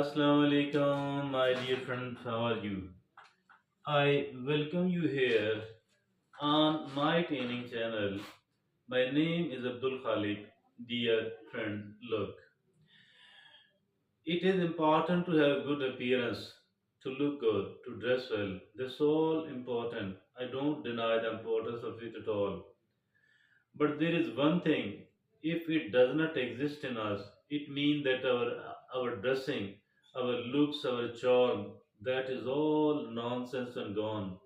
Assalamu alaikum, my dear friends. How are you? I welcome you here on my training channel. My name is Abdul Khalik. Dear friend, look, it is important to have good appearance, to look good, to dress well. That's all important. I don't deny the importance of it at all. But there is one thing, if it does not exist in us, it means that our dressing, our looks, our charm, that is all nonsense and gone,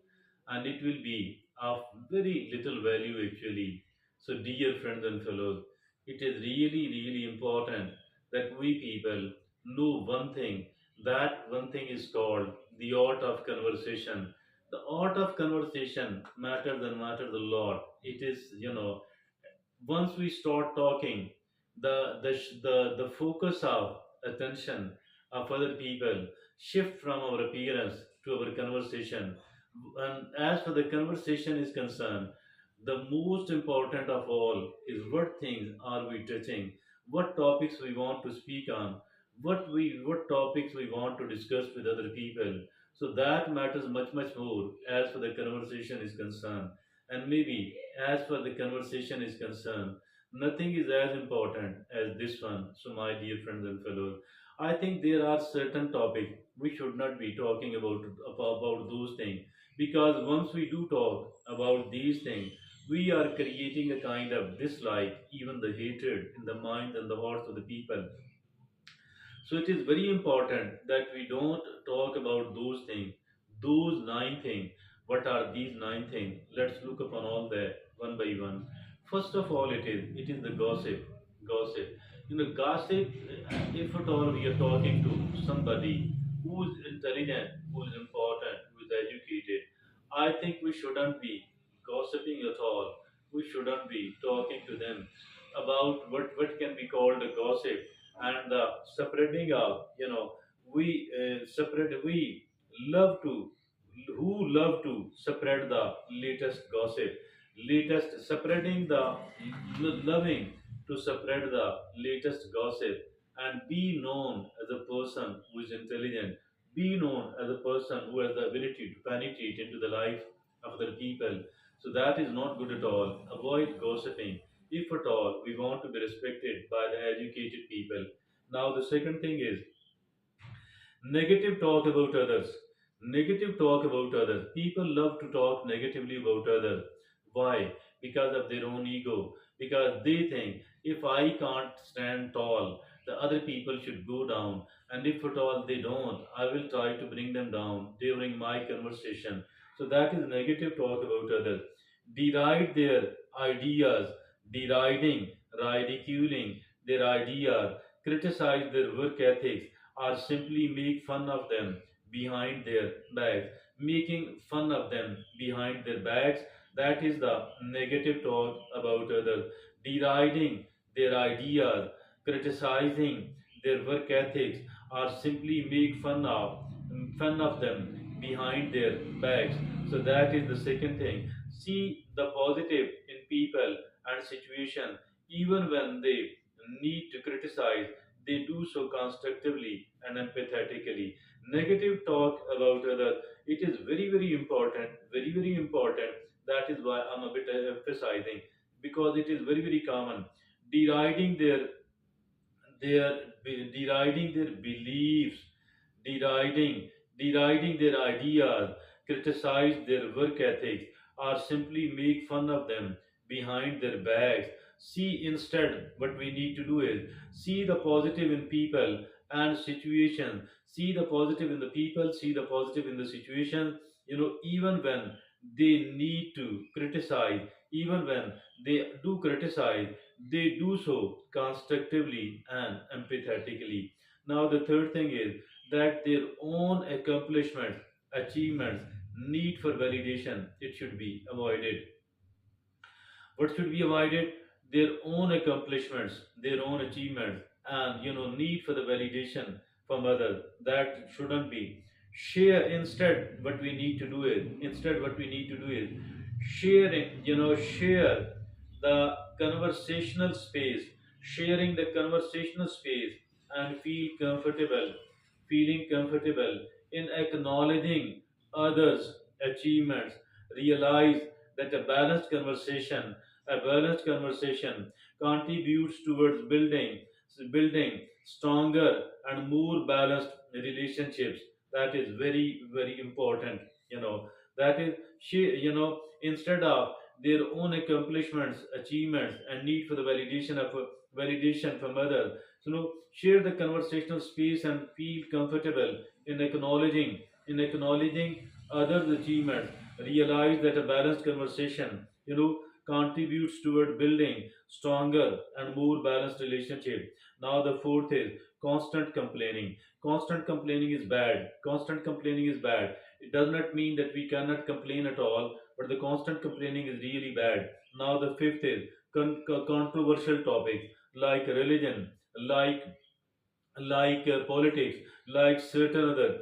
and it will be of very little value actually. So, dear friends and fellows, it is really important that we people know one thing. That one thing is called the art of conversation. The art of conversation matters a lot. It is, once we start talking, the focus of attention of other people shift from our appearance to our conversation. And as for the conversation is concerned, the most important of all is what things are we touching, what topics we want to speak on, what topics we want to discuss with other people. So that matters much more as for the conversation is concerned. And maybe as far the conversation is concerned, nothing is as important as this one. So, my dear friends and fellows, I think there are certain topics we should not be talking about those things, because once we do talk about these things, we are creating a kind of dislike, even the hatred in the minds and the hearts of the people. So it is very important that we don't talk about those things, those nine things. What are these nine things? Let's look upon all that one by one. First of all, it is the gossip. Gossip. Gossip. If at all we are talking to somebody who is intelligent, who is important, who is educated, I think we shouldn't be gossiping at all. We shouldn't be talking to them about what can be called a gossip, and the spreading of, we love to love to spread the latest gossip, latest spreading the loving to spread the latest gossip, and be known as a person who is intelligent, be known as a person who has the ability to penetrate into the life of other people. So that is not good at all. Avoid gossiping if at all we want to be respected by the educated people. Now, the second thing is negative talk about others. Negative talk about others. People love to talk negatively about others. Why? Because of their own ego. Because they think if I can't stand tall, the other people should go down. And if at all they don't, I will try to bring them down during my conversation. So that is negative talk about others. Deride their ideas, deriding, ridiculing their ideas, criticize their work ethics, or simply make fun of them behind their backs. Making fun of them behind their backs, that is the negative talk about others. Deriding their ideas, criticizing their work ethics, or simply make fun of them behind their backs. So that is the second thing. See the positive in people and situation, even when they need to criticize, they do so constructively and empathetically. Negative talk about others, it is very important, very important. That is why I'm a bit emphasizing, because it is very common. Deriding deriding their beliefs, deriding, deriding their ideas, criticize their work ethics, or simply make fun of them behind their backs. See, instead, what we need to do is see the positive in people and situation. See the positive in the people, see the positive in the situation. Even when they need to criticize, even when they do criticize, they do so constructively and empathetically. Now, the third thing is that their own accomplishments, achievements, need for validation, it should be avoided. What should be avoided? Their own accomplishments, their own achievements, and need for the validation from others. That shouldn't be. Share instead. What we need to do is instead what we need to do is sharing. Share the conversational space, sharing the conversational space, and feel comfortable. feeling comfortable in acknowledging others' achievements. Realize that a balanced conversation contributes towards building stronger and more balanced relationships. That is very, very important. You know, that is instead of their own accomplishments, achievements, and need for the validation from others. Share the conversational space and feel comfortable in acknowledging others' achievements. Realize that a balanced conversation, contributes toward building stronger and more balanced relationship. Now the fourth is constant complaining. Constant complaining is bad. Constant complaining is bad. It does not mean that we cannot complain at all, but the constant complaining is really bad. Now the fifth is controversial topics like religion, like politics, like certain other,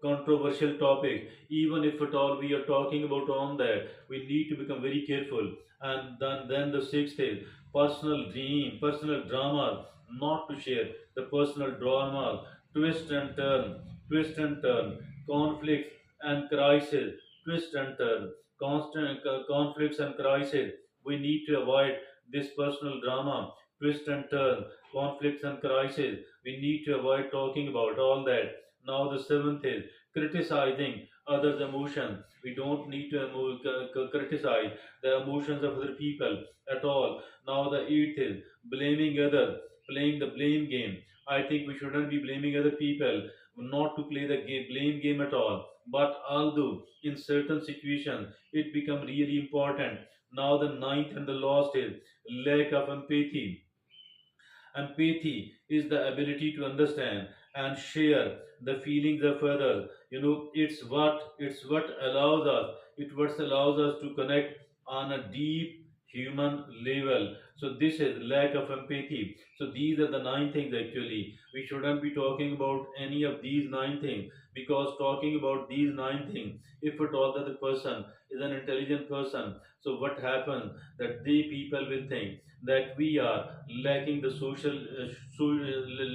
controversial topics. Even if at all we are talking about on that, we need to become very careful. And then the sixth is personal drama, not to share the personal drama, twist and turn, twist and turn, conflicts and crisis, twist and turn, constant conflicts and crisis. We need to avoid this personal drama, twist and turn, conflicts and crisis. We need to avoid talking about all that. Now the seventh is criticizing others' emotions. We don't need to criticize the emotions of other people at all. Now the eighth is blaming others, playing the blame game. I think we shouldn't be blaming other people, not to play the blame game at all. But although in certain situations it become really important. Now the ninth and the last is lack of empathy. Empathy is the ability to understand and share the feelings of others. It's what allows us. It what allows us to connect on a deep human level. So this is lack of empathy. So these are the nine things actually. We shouldn't be talking about any of these nine things, because talking about these nine things, if at all that the person is an intelligent person, so what happens that they people will think that we are lacking the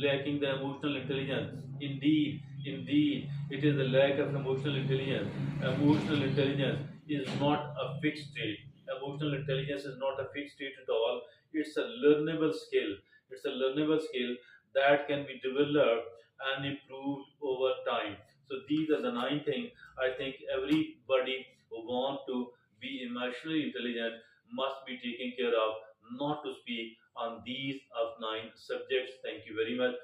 lacking the emotional intelligence. Indeed, it is the lack of emotional intelligence. Emotional intelligence is not a fixed state. Emotional intelligence is not a fixed state at all. It's a learnable skill. It's a learnable skill that can be developed and improved over time. So these are the nine things I think everybody who want to be emotionally intelligent must be taken care of, not to speak on these of nine subjects. Thank you very much.